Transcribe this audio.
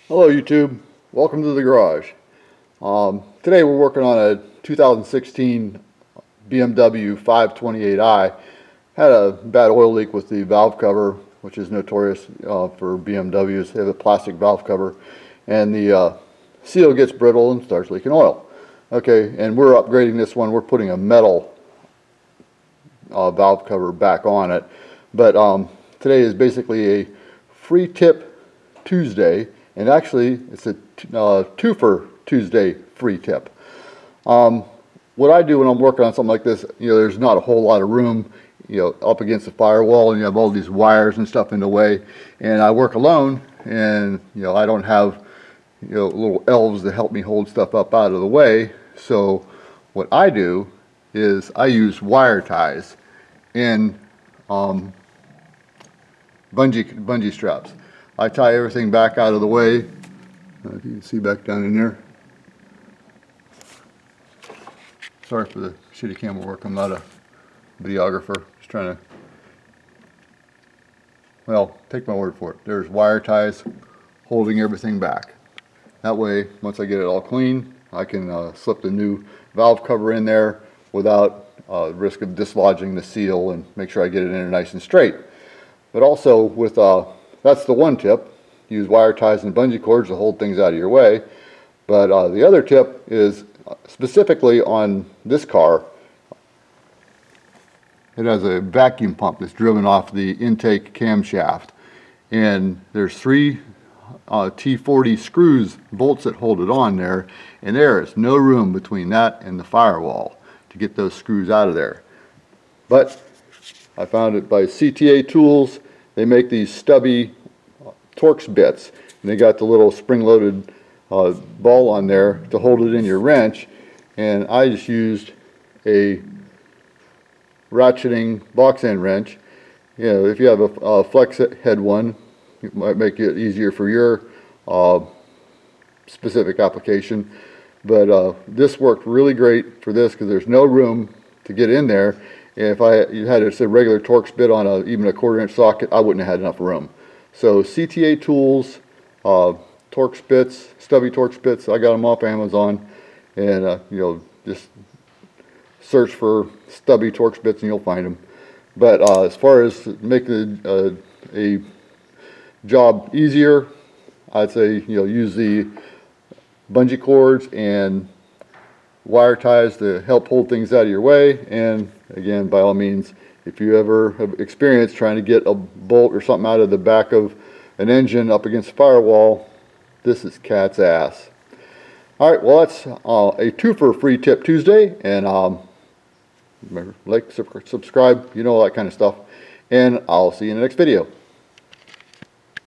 Hello YouTube, welcome to the garage. Today we're working on a 2016 BMW 528i. Had a bad oil leak with the valve cover, which is notorious for BMWs. They have a plastic valve cover and the seal gets brittle and starts leaking oil. Okay, and we're upgrading this one. We're putting a metal valve cover back on it. But today is basically a free tip Tuesday. And actually, it's a twofer Tuesday free tip. What I do when I'm working on something like this, there's not a whole lot of room, up against the firewall, and you have all these wires and stuff in the way. And I work alone, and I don't have little elves to help me hold stuff up out of the way. So what I do is I use wire ties and bungee straps. I tie everything back out of the way. If you can see back down in there. Sorry for the shitty camera work. I'm not a videographer. Just trying to, well, take my word for it. There's wire ties holding everything back. That way, once I get it all clean, I can slip the new valve cover in there without risk of dislodging the seal and make sure I get it in there nice and straight. But also with that's the one tip. Use wire ties and bungee cords to hold things out of your way. But the other tip is specifically on this car. It has a vacuum pump that's driven off the intake camshaft. And there's three T40 screws, bolts that hold it on there. And there is no room between that and the firewall to get those screws out of there. But I found it by CTA Tools. They make these stubby Torx bits, and they got the little spring-loaded ball on there to hold it in your wrench. And I just used a ratcheting box end wrench. If you have a flex head one, it might make it easier for your specific application. But this worked really great for this because there's no room to get in there. If you had a regular Torx bit on even a 1/4-inch socket, I wouldn't have had enough room. So CTA Tools, Torx bits, stubby Torx bits, I got them off Amazon. And just search for stubby Torx bits and you'll find them. But as far as making a job easier, I'd say use the bungee cords and wire ties to help hold things out of your way. And again, by all means, if you ever have experience trying to get a bolt or something out of the back of an engine up against the firewall, this is cat's ass. All right, well, that's a twofer free tip Tuesday. And remember, like, subscribe, all that kind of stuff. And I'll see you in the next video.